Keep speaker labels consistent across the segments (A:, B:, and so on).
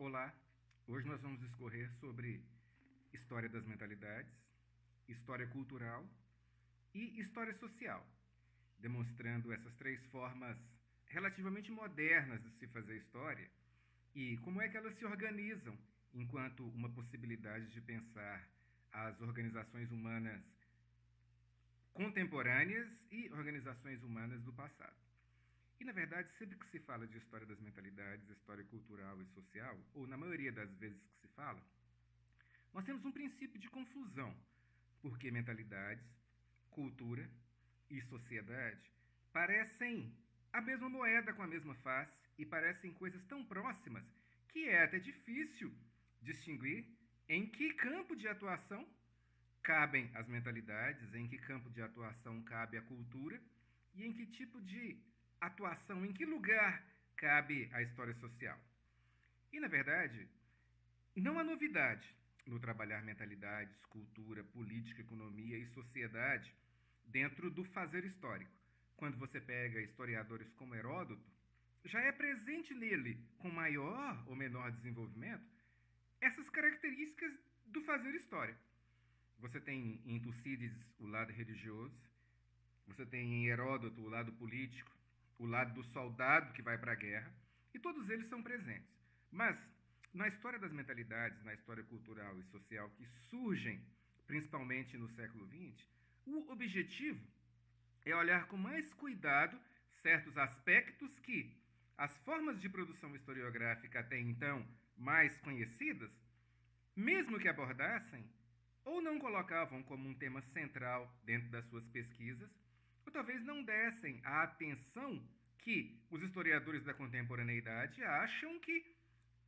A: Olá, hoje nós vamos discorrer sobre história das mentalidades, história cultural e história social, demonstrando essas três formas relativamente modernas de se fazer história e como é que elas se organizam enquanto uma possibilidade de pensar as organizações humanas contemporâneas e organizações humanas do passado. E, na verdade, sempre que se fala de história das mentalidades, história cultural e social, ou na maioria das vezes que se fala, nós temos um princípio de confusão, porque mentalidades, cultura e sociedade parecem a mesma moeda com a mesma face e parecem coisas tão próximas que é até difícil distinguir em que campo de atuação cabem as mentalidades, em que campo de atuação cabe a cultura e em que tipo de atuação, em que lugar cabe a história social. E, na verdade, não há novidade no trabalhar mentalidades, cultura, política, economia e sociedade dentro do fazer histórico. Quando você pega historiadores como Heródoto, já é presente nele, com maior ou menor desenvolvimento, essas características do fazer história. Você tem em Tucídides o lado religioso, você tem em Heródoto o lado político, o lado do soldado que vai para a guerra, e todos eles são presentes. Mas na história das mentalidades, na história cultural e social que surgem principalmente no século XX, o objetivo é olhar com mais cuidado certos aspectos que as formas de produção historiográfica até então mais conhecidas, mesmo que abordassem, ou não colocavam como um tema central dentro das suas pesquisas, ou talvez não dessem a atenção que os historiadores da contemporaneidade acham que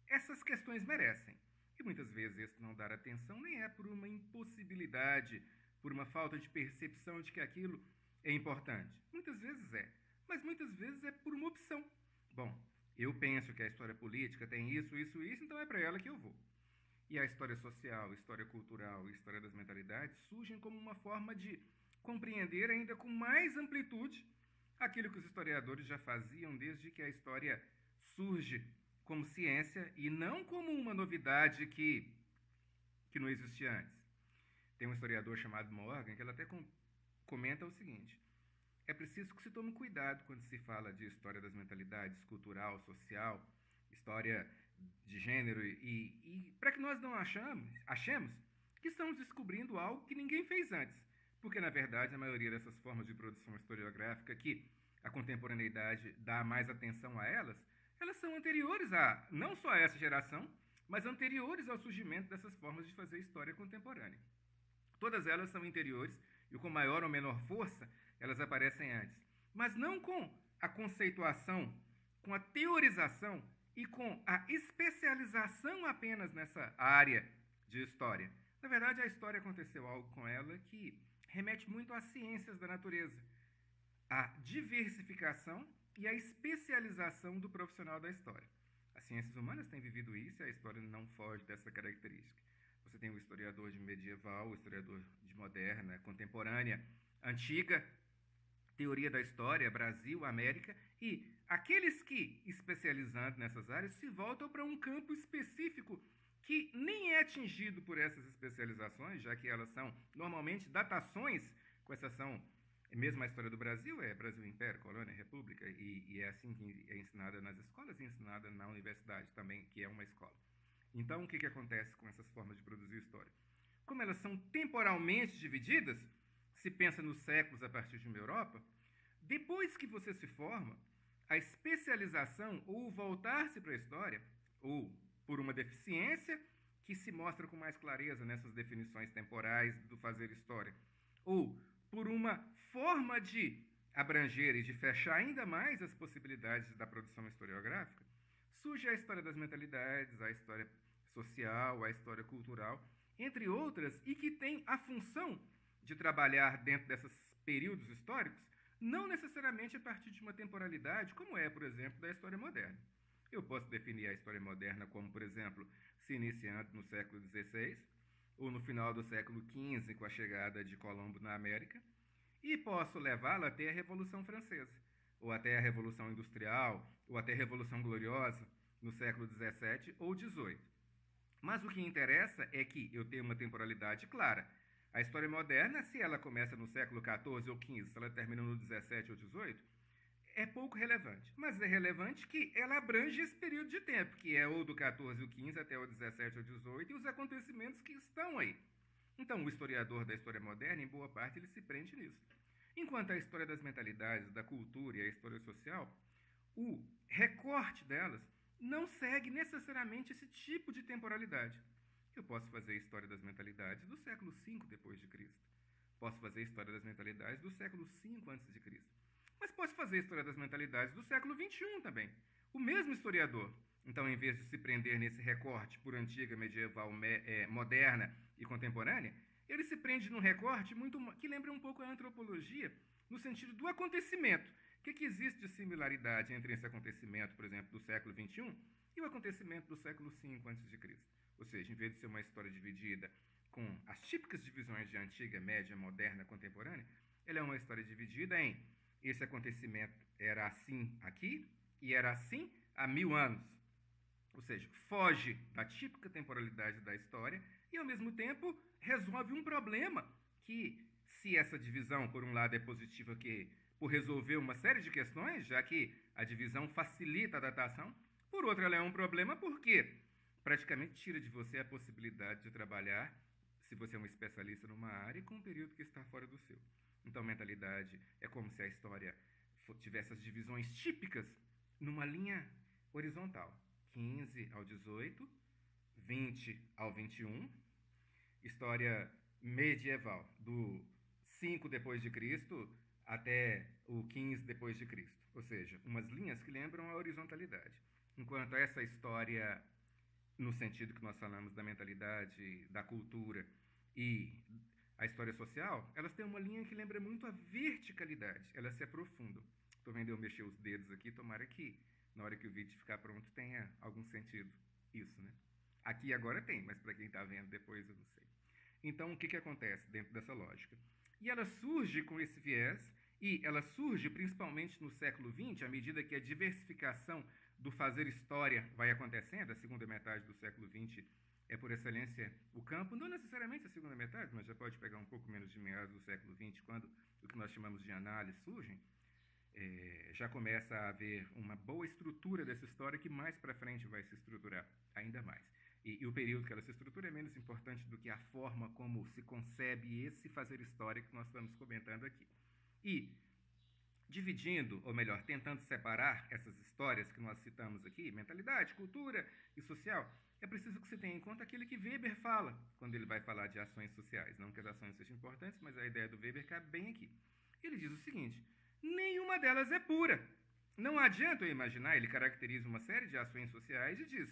A: essas questões merecem. E muitas vezes esse não dar atenção nem é por uma impossibilidade, por uma falta de percepção de que aquilo é importante. Muitas vezes é, mas muitas vezes é por uma opção. Bom, eu penso que a história política tem isso, isso, isso, então é para ela que eu vou. E a história social, a história cultural e a história das mentalidades surgem como uma forma de compreender ainda com mais amplitude aquilo que os historiadores já faziam desde que a história surge como ciência e não como uma novidade que não existia antes. Tem um historiador chamado Morgan que ele até comenta o seguinte: é preciso que se tome cuidado quando se fala de história das mentalidades, cultural, social, história de gênero, e para que nós não achemos que estamos descobrindo algo que ninguém fez antes. Porque, na verdade, a maioria dessas formas de produção historiográfica que a contemporaneidade dá mais atenção a elas, elas são anteriores a, não só a essa geração, mas anteriores ao surgimento dessas formas de fazer história contemporânea. Todas elas são interiores e com maior ou menor força elas aparecem antes. Mas não com a conceituação, com a teorização e com a especialização apenas nessa área de história. Na verdade, a história aconteceu algo com ela que remete muito às ciências da natureza. A diversificação e a especialização do profissional da história. As ciências humanas têm vivido isso e a história não foge dessa característica. Você tem o historiador de medieval, o historiador de moderna, contemporânea, antiga, teoria da história, Brasil, América, e aqueles que, especializando nessas áreas, se voltam para um campo específico que nem é atingido por essas especializações, já que elas são normalmente datações, com exceção, mesmo a história do Brasil, é Brasil Império, Colônia, República, e é assim que é ensinada nas escolas e ensinada na universidade também, que é uma escola. Então, o que acontece com essas formas de produzir história? Como elas são temporalmente divididas, se pensa nos séculos a partir de uma Europa, depois que você se forma, a especialização ou voltar-se para a história, ou por uma deficiência que se mostra com mais clareza nessas definições temporais do fazer história, ou por uma forma de abranger e de fechar ainda mais as possibilidades da produção historiográfica, surge a história das mentalidades, a história social, a história cultural, entre outras, e que tem a função de trabalhar dentro desses períodos históricos, não necessariamente a partir de uma temporalidade, como é, por exemplo, da história moderna. Eu posso definir a história moderna como, por exemplo, se iniciando no século XVI, ou no final do século XV, com a chegada de Colombo na América, e posso levá-la até a Revolução Francesa, ou até a Revolução Industrial, ou até a Revolução Gloriosa, no século XVII ou XVIII. Mas o que interessa é que eu tenho uma temporalidade clara. A história moderna, se ela começa no século XIV ou XV, se ela termina no XVII ou XVIII, é pouco relevante. Mas é relevante que ela abrange esse período de tempo, que é ou do XIV ou XV até o XVII ou XVIII, e os acontecimentos que estão aí. Então, o historiador da história moderna, em boa parte, ele se prende nisso. Enquanto a história das mentalidades, da cultura e a história social, o recorte delas não segue necessariamente esse tipo de temporalidade. Eu posso fazer a história das mentalidades do século V depois de Cristo. Posso fazer a história das mentalidades do século V antes de Cristo. Mas posso fazer a história das mentalidades do século XXI também. O mesmo historiador. Então, em vez de se prender nesse recorte por antiga, medieval, moderna e contemporânea, ele se prende num recorte muito que lembra um pouco a antropologia, no sentido do acontecimento. O que existe de similaridade entre esse acontecimento, por exemplo, do século XXI e o acontecimento do século V a.C.? Ou seja, em vez de ser uma história dividida com as típicas divisões de antiga, média, moderna, contemporânea, ela é uma história dividida em esse acontecimento era assim aqui e era assim há 1000 anos. Ou seja, foge da típica temporalidade da história e, ao mesmo tempo, resolve um problema que, se essa divisão, por um lado, é positiva que por resolver uma série de questões, já que a divisão facilita a datação, por outro, ela é um problema porque praticamente tira de você a possibilidade de trabalhar, se você é um especialista numa área, com um período que está fora do seu. Então, mentalidade é como se a história tivesse as divisões típicas numa linha horizontal. 15 ao 18, 20 ao 21, história medieval, do 5 depois de Cristo até o 15 depois de Cristo. Ou seja, umas linhas que lembram a horizontalidade. Enquanto essa história, no sentido que nós falamos da mentalidade, da cultura e a história social, elas têm uma linha que lembra muito a verticalidade, elas se aprofundam. Estou vendo eu mexer os dedos aqui, tomara que na hora que o vídeo ficar pronto tenha algum sentido isso, né? Aqui agora tem, mas para quem está vendo depois eu não sei. Então, o que acontece dentro dessa lógica? E ela surge com esse viés, e ela surge principalmente no século XX, à medida que a diversificação do fazer história vai acontecendo. A segunda metade do século XX é, por excelência, o campo, não necessariamente a segunda metade, mas já pode pegar um pouco menos de meados do século XX, quando o que nós chamamos de análise surgem. Já começa a haver uma boa estrutura dessa história que mais para frente vai se estruturar ainda mais. E o período que ela se estrutura é menos importante do que a forma como se concebe esse fazer história que nós estamos comentando aqui. E, dividindo, ou melhor, tentando separar essas histórias que nós citamos aqui, mentalidade, cultura e social, é preciso que se tenha em conta aquilo que Weber fala quando ele vai falar de ações sociais. Não que as ações sejam importantes, mas a ideia do Weber cabe bem aqui. Ele diz o seguinte: nenhuma delas é pura. Não adianta eu imaginar, ele caracteriza uma série de ações sociais e diz: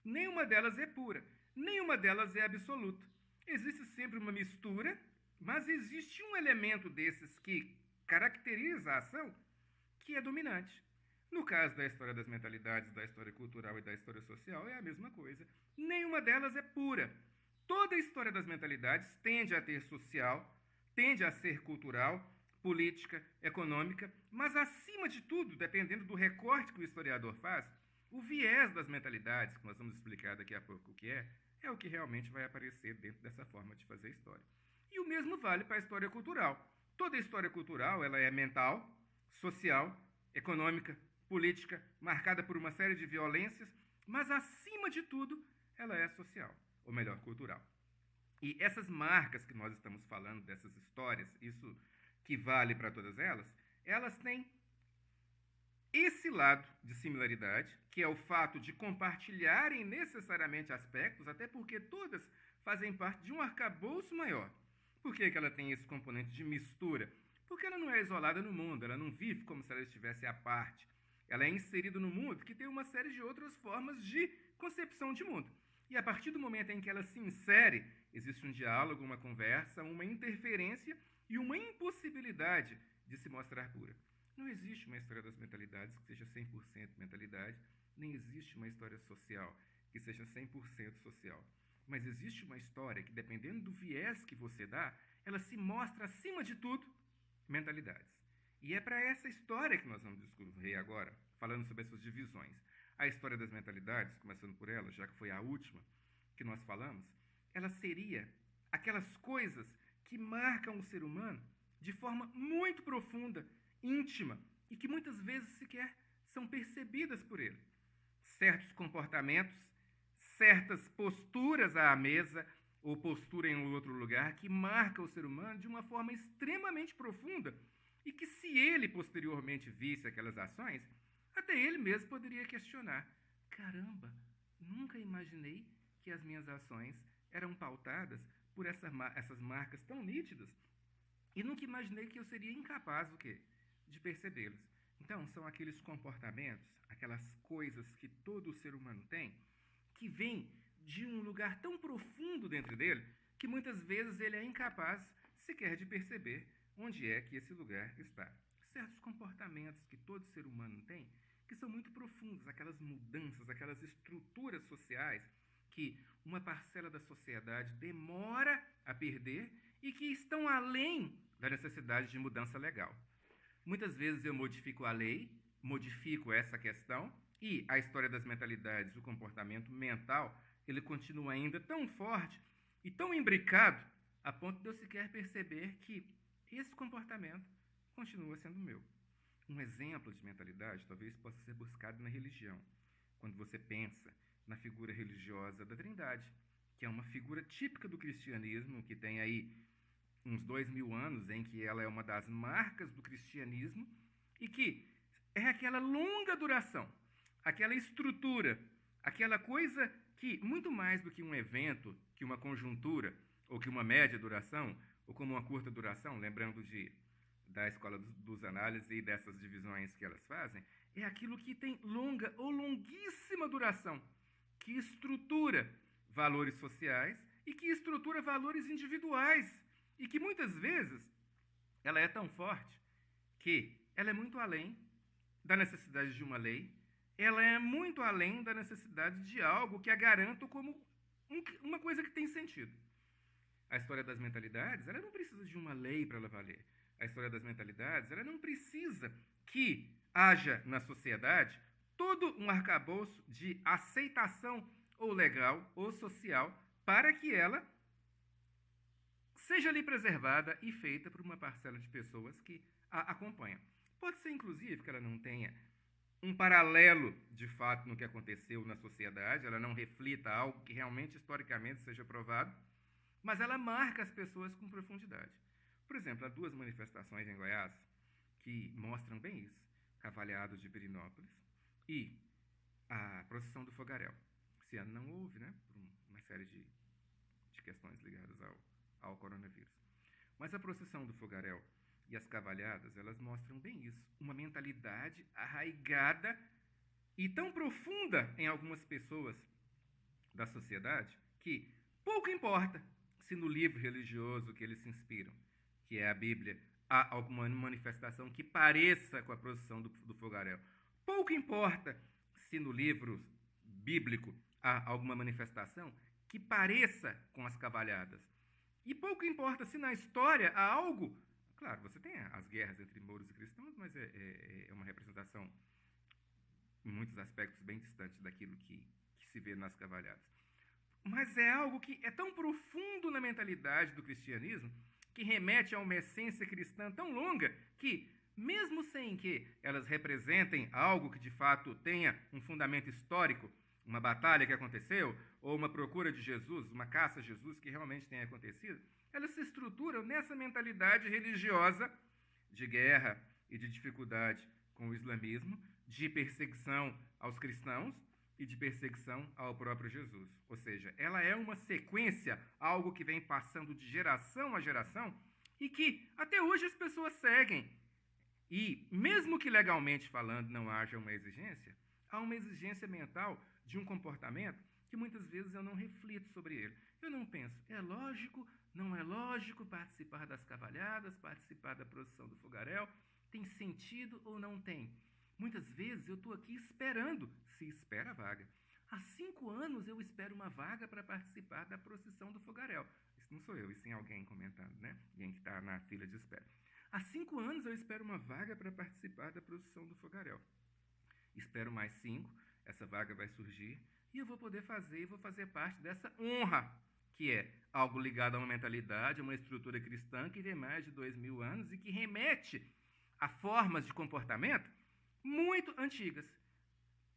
A: nenhuma delas é pura, nenhuma delas é absoluta. Existe sempre uma mistura, mas existe um elemento desses que caracteriza a ação que é dominante. No caso da história das mentalidades, da história cultural e da história social, é a mesma coisa. Nenhuma delas é pura. Toda a história das mentalidades tende a ter social, tende a ser cultural, política, econômica, mas acima de tudo, dependendo do recorte que o historiador faz, o viés das mentalidades, que nós vamos explicar daqui a pouco o que é o que realmente vai aparecer dentro dessa forma de fazer história. E o mesmo vale para a história cultural. Toda história cultural ela é mental, social, econômica, política, marcada por uma série de violências, mas acima de tudo, ela é social, ou melhor, cultural. E essas marcas que nós estamos falando, dessas histórias, isso que vale para todas elas, elas têm esse lado de similaridade, que é o fato de compartilharem necessariamente aspectos, até porque todas fazem parte de um arcabouço maior. Por que ela tem esse componente de mistura? Porque ela não é isolada no mundo, ela não vive como se ela estivesse à parte. Ela é inserida no mundo que tem uma série de outras formas de concepção de mundo. E a partir do momento em que ela se insere, existe um diálogo, uma conversa, uma interferência e uma impossibilidade de se mostrar pura. Não existe uma história das mentalidades que seja 100% mentalidade, nem existe uma história social que seja 100% social. Mas existe uma história que, dependendo do viés que você dá, ela se mostra, acima de tudo, mentalidades. E é para essa história que nós vamos discorrer agora, falando sobre essas divisões. a história das mentalidades, começando por ela, já que foi a última que nós falamos, ela seria aquelas coisas que marcam o ser humano de forma muito profunda, íntima, e que muitas vezes sequer são percebidas por ele. Certos comportamentos, certas posturas à mesa ou postura em outro lugar que marcam o ser humano de uma forma extremamente profunda e que, se ele posteriormente visse aquelas ações, até ele mesmo poderia questionar: caramba, nunca imaginei que as minhas ações eram pautadas por essas marcas tão nítidas e nunca imaginei que eu seria incapaz do quê? De percebê-los. Então, são aqueles comportamentos, aquelas coisas que todo ser humano tem, que vêm de um lugar tão profundo dentro dele, que muitas vezes ele é incapaz sequer de perceber onde é que esse lugar está. Certos comportamentos que todo ser humano tem, que são muito profundos, aquelas mudanças, aquelas estruturas sociais que uma parcela da sociedade demora a perder e que estão além da necessidade de mudança legal. Muitas vezes eu modifico a lei, modifico essa questão, e a história das mentalidades, o comportamento mental, ele continua ainda tão forte e tão imbricado a ponto de eu sequer perceber que esse comportamento continua sendo meu. Um exemplo de mentalidade talvez possa ser buscado na religião, quando você pensa na figura religiosa da Trindade, que é uma figura típica do cristianismo, que tem aí uns 2000 anos, em que ela é uma das marcas do cristianismo, e que é aquela longa duração, aquela estrutura, aquela coisa que, muito mais do que um evento, que uma conjuntura, ou que uma média duração, ou como uma curta duração, lembrando da escola dos análises e dessas divisões que elas fazem, é aquilo que tem longa ou longuíssima duração, que estrutura valores sociais e que estrutura valores individuais, e que muitas vezes ela é tão forte que ela é muito além da necessidade de uma lei, ela é muito além da necessidade de algo que a garanta como uma coisa que tem sentido. A história das mentalidades, ela não precisa de uma lei para ela valer. A história das mentalidades, ela não precisa que haja na sociedade todo um arcabouço de aceitação ou legal ou social para que ela seja ali preservada e feita por uma parcela de pessoas que a acompanham. Pode ser, inclusive, que ela não tenha um paralelo, de fato, no que aconteceu na sociedade, ela não reflita algo que realmente, historicamente, seja provado, mas ela marca as pessoas com profundidade. Por exemplo, há duas manifestações em Goiás que mostram bem isso: Cavalhados de Pirinópolis e a Procissão do Fogaréu. Esse ano não houve, né, por uma série de questões ligadas ao coronavírus. Mas a Procissão do Fogaréu e as cavalhadas, elas mostram bem isso. Uma mentalidade arraigada e tão profunda em algumas pessoas da sociedade que pouco importa se no livro religioso que eles se inspiram, que é a Bíblia, há alguma manifestação que pareça com a procissão do fogaréu. Pouco importa se no livro bíblico há alguma manifestação que pareça com as cavalhadas. E pouco importa se na história há algo. Claro, você tem as guerras entre mouros e cristãos, mas é uma representação, em muitos aspectos, bem distante daquilo que se vê nas cavalhadas. Mas é algo que é tão profundo na mentalidade do cristianismo, que remete a uma essência cristã tão longa, que, mesmo sem que elas representem algo que de fato tenha um fundamento histórico, uma batalha que aconteceu, ou uma procura de Jesus, uma caça a Jesus que realmente tenha acontecido, elas se estruturam nessa mentalidade religiosa de guerra e de dificuldade com o islamismo, de perseguição aos cristãos e de perseguição ao próprio Jesus. Ou seja, ela é uma sequência, algo que vem passando de geração a geração e que até hoje as pessoas seguem. E, mesmo que legalmente falando não haja uma exigência, há uma exigência mental de um comportamento que muitas vezes eu não reflito sobre ele. Eu não penso, é lógico, não é lógico participar das cavalhadas, participar da procissão do fogaréu, tem sentido ou não tem? Muitas vezes eu estou aqui esperando, se espera a vaga. Há 5 anos eu espero uma vaga para participar da procissão do fogaréu. Isso não sou eu, isso tem alguém comentando, né? Alguém que está na fila de espera. Há 5 anos eu espero uma vaga para participar da procissão do fogaréu. Espero mais 5, essa vaga vai surgir e eu vou poder fazer e vou fazer parte dessa honra, que é algo ligado a uma mentalidade, a uma estrutura cristã que tem mais de 2000 anos e que remete a formas de comportamento muito antigas.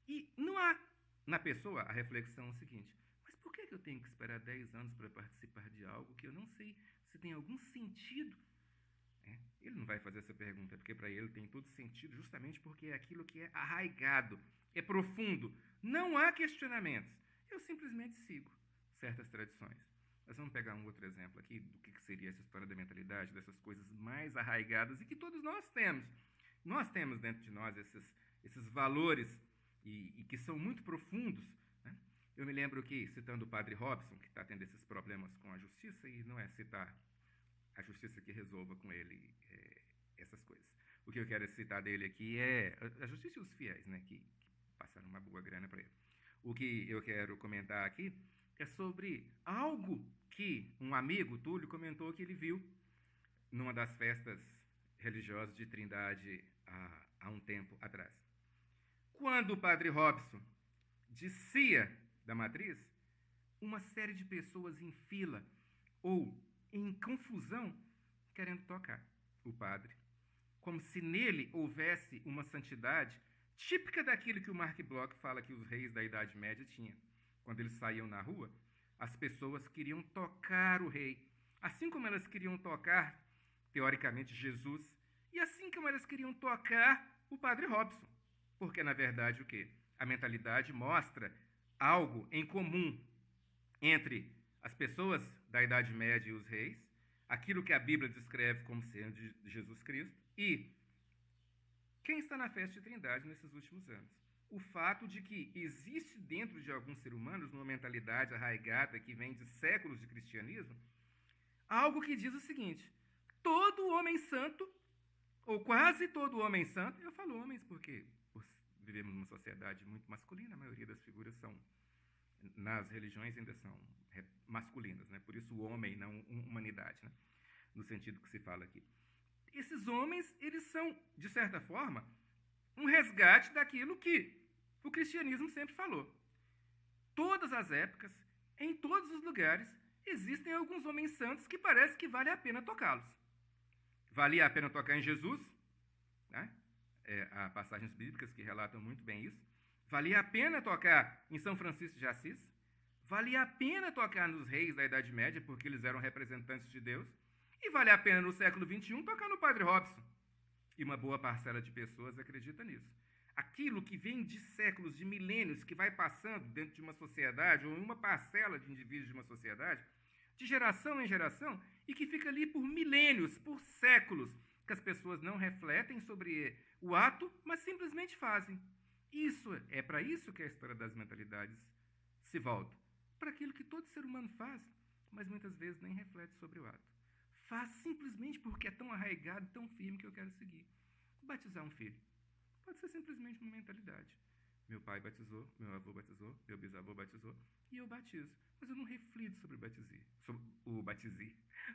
A: E não há na pessoa a reflexão seguinte: mas por que eu tenho que esperar 10 anos para participar de algo que eu não sei se tem algum sentido? Ele não vai fazer essa pergunta, porque para ele tem todo sentido, justamente porque é aquilo que é arraigado, é profundo. Não há questionamentos. Eu simplesmente sigo certas tradições. Nós vamos pegar um outro exemplo aqui do que seria essa história da mentalidade, dessas coisas mais arraigadas e que todos nós temos. Nós temos dentro de nós esses valores e que são muito profundos. Né? Eu me lembro que, citando o padre Robson, que está tendo esses problemas com a justiça, e não é citar a justiça que resolva com ele essas coisas. O que eu quero citar dele aqui é a justiça e os fiéis, né, que passaram uma boa grana para ele. O que eu quero comentar aqui é sobre algo que um amigo, Túlio, comentou que ele viu numa das festas religiosas de Trindade há um tempo atrás. Quando o padre Robson descia da matriz, uma série de pessoas em fila ou em confusão querendo tocar o padre, como se nele houvesse uma santidade típica daquilo que o Mark Bloch fala que os reis da Idade Média tinham. Quando eles saíam na rua, as pessoas queriam tocar o rei, assim como elas queriam tocar, teoricamente, Jesus, e assim como elas queriam tocar o padre Robson. Porque, na verdade, o quê? A mentalidade mostra algo em comum entre as pessoas da Idade Média e os reis, aquilo que a Bíblia descreve como sendo de Jesus Cristo, e quem está na festa de Trindade nesses últimos anos. O fato de que existe dentro de alguns seres humanos, numa mentalidade arraigada que vem de séculos de cristianismo, algo que diz o seguinte: todo homem santo, ou quase todo homem santo, eu falo homens porque vivemos numa sociedade muito masculina, a maioria das figuras são, nas religiões ainda são masculinas, né? Por isso o homem, não humanidade, né? No sentido que se fala aqui. Esses homens, eles são, de certa forma, um resgate daquilo que o cristianismo sempre falou. Todas as épocas, em todos os lugares, existem alguns homens santos que parece que vale a pena tocá-los. Valia a pena tocar em Jesus, né? Há passagens bíblicas que relatam muito bem isso. Valia a pena tocar em São Francisco de Assis. Valia a pena tocar nos reis da Idade Média, porque eles eram representantes de Deus. E vale a pena no século XXI tocar no Padre Robson. E uma boa parcela de pessoas acredita nisso. Aquilo que vem de séculos, de milênios, que vai passando dentro de uma sociedade, ou em uma parcela de indivíduos de uma sociedade, de geração em geração, e que fica ali por milênios, por séculos, que as pessoas não refletem sobre o ato, mas simplesmente fazem. Isso é para isso que a história das mentalidades se volta. Para aquilo que todo ser humano faz, mas muitas vezes nem reflete sobre o ato. Faz simplesmente porque é tão arraigado, tão firme que eu quero seguir. Batizar um filho pode ser simplesmente uma mentalidade. Meu pai batizou, meu avô batizou, meu bisavô batizou, e eu batizo. Mas eu não reflito sobre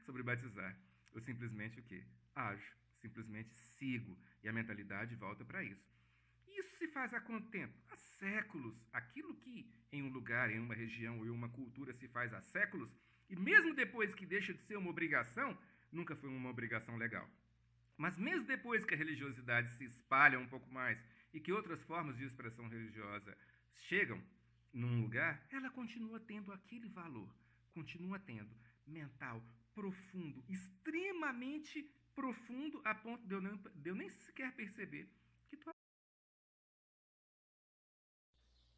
A: sobre batizar. Eu simplesmente o quê? Ajo, simplesmente sigo, e a mentalidade volta para isso. Isso se faz há quanto tempo? Há séculos. Aquilo que em um lugar, em uma região ou em uma cultura se faz há séculos, e mesmo depois que deixa de ser uma obrigação, nunca foi uma obrigação legal. Mas mesmo depois que a religiosidade se espalha um pouco mais e que outras formas de expressão religiosa chegam num lugar, ela continua tendo aquele valor, continua tendo mental, profundo, extremamente profundo, a ponto de eu nem sequer perceber que tu...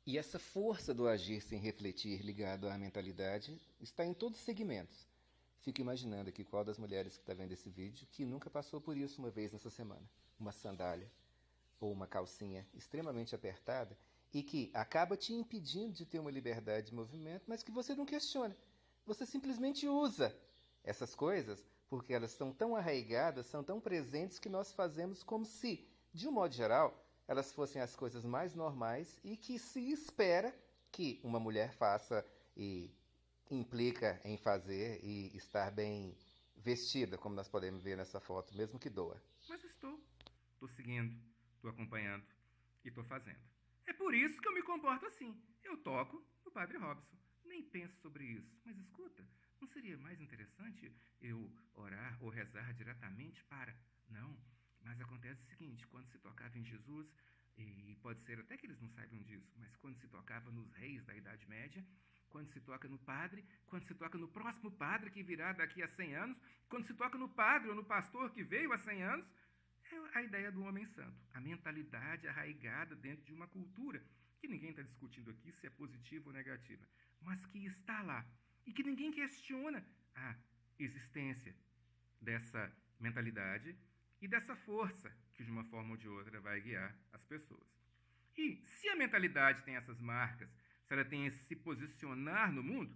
B: E essa força do agir sem refletir ligado à mentalidade está em todos os segmentos. Fico imaginando aqui qual das mulheres que está vendo esse vídeo que nunca passou por isso uma vez nessa semana. Uma sandália ou uma calcinha extremamente apertada e que acaba te impedindo de ter uma liberdade de movimento, mas que você não questiona. Você simplesmente usa essas coisas porque elas são tão arraigadas, são tão presentes que nós fazemos como se, de um modo geral, elas fossem as coisas mais normais e que se espera que uma mulher faça e implica em fazer e estar bem vestida, como nós podemos ver nessa foto, mesmo que doa.
A: Mas estou seguindo, estou acompanhando e estou fazendo. É por isso que eu me comporto assim. Eu toco no Padre Robson. Nem penso sobre isso. Mas escuta, não seria mais interessante eu orar ou rezar diretamente para... Não, mas acontece o seguinte, quando se tocava em Jesus, e pode ser até que eles não saibam disso, mas quando se tocava nos reis da Idade Média, quando se toca no padre, quando se toca no próximo padre que virá daqui a 100 anos, quando se toca no padre ou no pastor que veio há 100 anos, é a ideia do homem santo, a mentalidade arraigada dentro de uma cultura, que ninguém está discutindo aqui se é positiva ou negativa, mas que está lá e que ninguém questiona a existência dessa mentalidade e dessa força que, de uma forma ou de outra, vai guiar as pessoas. E se a mentalidade tem essas marcas, se ela tem esse se posicionar no mundo,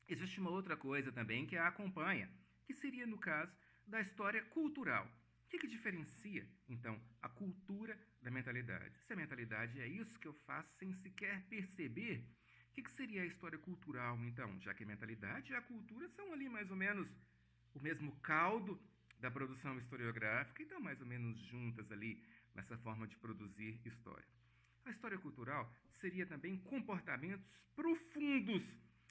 A: existe uma outra coisa também que a acompanha, que seria, no caso, da história cultural. O que diferencia, então, a cultura da mentalidade? Se a mentalidade é isso que eu faço sem sequer perceber, o que seria a história cultural, então? Já que a mentalidade e a cultura são ali mais ou menos o mesmo caldo da produção historiográfica e estão mais ou menos juntas ali nessa forma de produzir história. A história cultural seria também comportamentos profundos,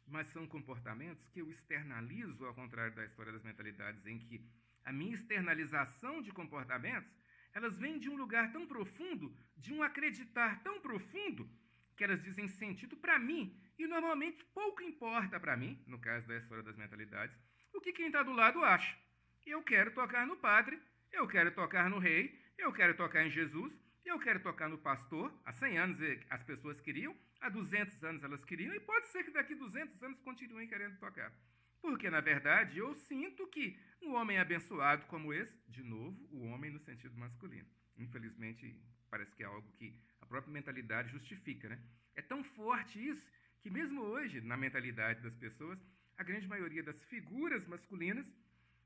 A: mas são comportamentos que eu externalizo, ao contrário da história das mentalidades, em que a minha externalização de comportamentos, elas vêm de um lugar tão profundo, de um acreditar tão profundo, que elas dizem sentido para mim, e normalmente pouco importa para mim, no caso da história das mentalidades, o que quem está do lado acha. Eu quero tocar no padre, eu quero tocar no rei, eu quero tocar em Jesus, eu quero tocar no pastor. Há 100 anos as pessoas queriam, há 200 anos elas queriam, e pode ser que daqui 200 anos continuem querendo tocar. Porque, na verdade, eu sinto que um homem abençoado como esse, de novo, o homem no sentido masculino. Infelizmente, parece que é algo que a própria mentalidade justifica, né? É tão forte isso que mesmo hoje, na mentalidade das pessoas, a grande maioria das figuras masculinas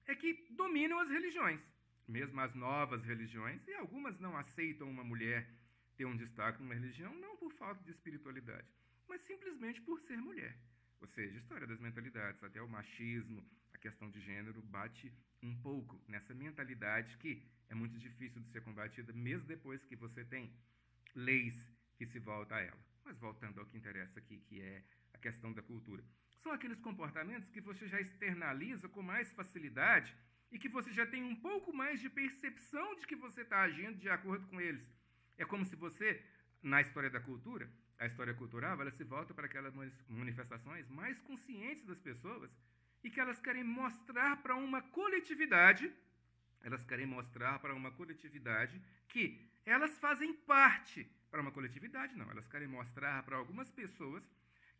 A: é que dominam as religiões, mesmo as novas religiões, e algumas não aceitam uma mulher ter um destaque numa religião, não por falta de espiritualidade, mas simplesmente por ser mulher. Ou seja, a história das mentalidades, até o machismo, a questão de gênero, bate um pouco nessa mentalidade que é muito difícil de ser combatida, mesmo depois que você tem leis que se voltam a ela. Mas voltando ao que interessa aqui, que é a questão da cultura. São aqueles comportamentos que você já externaliza com mais facilidade e que você já tem um pouco mais de percepção de que você está agindo de acordo com eles. É como se você, na história da cultura, a história cultural, ela se volta para aquelas manifestações mais conscientes das pessoas e que elas querem mostrar para uma coletividade, que elas fazem parte, para uma coletividade não, elas querem mostrar para algumas pessoas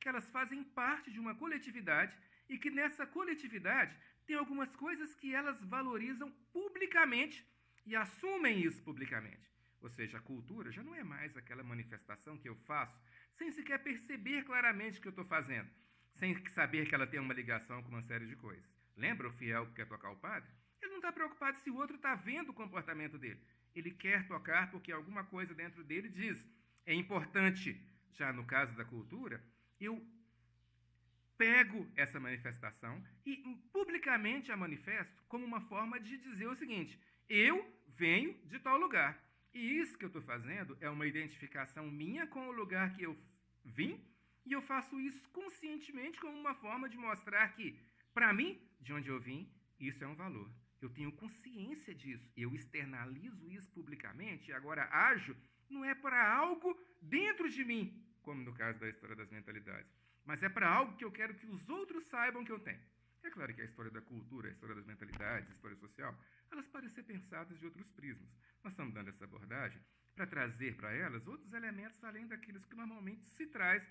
A: que elas fazem parte de uma coletividade e que nessa coletividade tem algumas coisas que elas valorizam publicamente e assumem isso publicamente. Ou seja, a cultura já não é mais aquela manifestação que eu faço sem sequer perceber claramente o que eu estou fazendo, sem saber que ela tem uma ligação com uma série de coisas. Lembra o fiel que quer tocar o padre? Ele não está preocupado se o outro está vendo o comportamento dele. Ele quer tocar porque alguma coisa dentro dele diz, é importante. Já no caso da cultura, eu pego essa manifestação e publicamente a manifesto como uma forma de dizer o seguinte, eu venho de tal lugar. E isso que eu estou fazendo é uma identificação minha com o lugar que eu vim, e eu faço isso conscientemente como uma forma de mostrar que, para mim, de onde eu vim, isso é um valor. Eu tenho consciência disso, eu externalizo isso publicamente e agora ajo, não é para algo dentro de mim, como no caso da história das mentalidades, mas é para algo que eu quero que os outros saibam que eu tenho. É claro que a história da cultura, a história das mentalidades, a história social, elas podem ser pensadas de outros prismas. Nós estamos dando essa abordagem para trazer para elas outros elementos além daqueles que normalmente se traz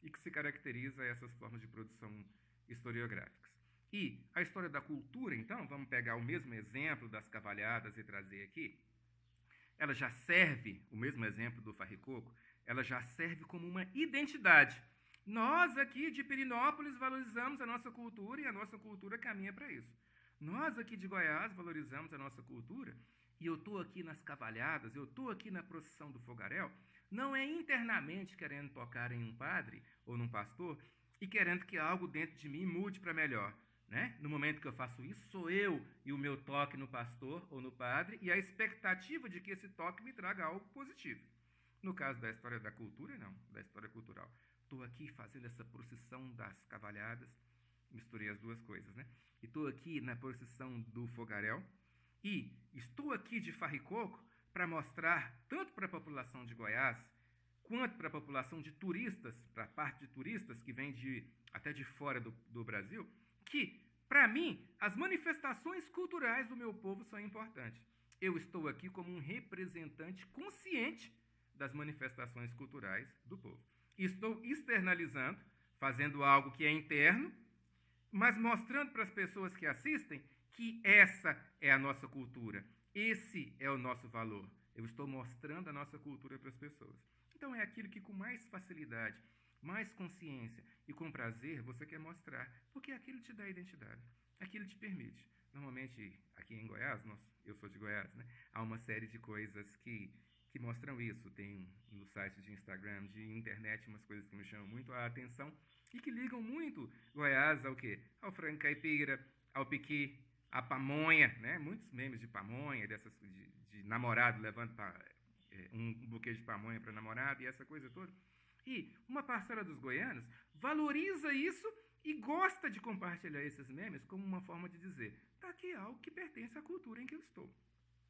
A: e que se caracteriza a essas formas de produção historiográficas. E a história da cultura, então, vamos pegar o mesmo exemplo das cavalhadas e trazer aqui, ela já serve, o mesmo exemplo do farricoco, ela já serve como uma identidade. Nós aqui de Pirinópolis valorizamos a nossa cultura e a nossa cultura caminha para isso. Nós aqui de Goiás valorizamos a nossa cultura e eu estou aqui nas cavalhadas, eu estou aqui na procissão do fogaréu, não é internamente querendo tocar em um padre ou num pastor e querendo que algo dentro de mim mude para melhor. Né? No momento que eu faço isso, sou eu e o meu toque no pastor ou no padre e a expectativa de que esse toque me traga algo positivo. No caso da história da cultura, não, da história cultural. Estou aqui fazendo essa procissão das cavalhadas, misturei as duas coisas, né? E estou aqui na procissão do fogaréu, e estou aqui de farricoco para mostrar, tanto para a população de Goiás, quanto para a população de turistas, para a parte de turistas que vem até de fora do Brasil, que, para mim, as manifestações culturais do meu povo são importantes. Eu estou aqui como um representante consciente das manifestações culturais do povo. Estou externalizando, fazendo algo que é interno, mas mostrando para as pessoas que assistem que essa é a nossa cultura, esse é o nosso valor. Eu estou mostrando a nossa cultura para as pessoas. Então é aquilo que com mais facilidade, mais consciência e com prazer você quer mostrar, porque aquilo te dá identidade, aquilo te permite. Normalmente, aqui em Goiás, eu sou de Goiás, né? Há uma série de coisas que mostram isso. Tem no site de Instagram, de internet, umas coisas que me chamam muito a atenção e que ligam muito Goiás ao quê? Ao frango caipira, ao piqui, à pamonha, né? Muitos memes de pamonha, de namorado levando um buquê de pamonha para namorada e essa coisa toda. E uma parcela dos goianos valoriza isso e gosta de compartilhar esses memes como uma forma de dizer: está aqui algo que pertence à cultura em que eu estou.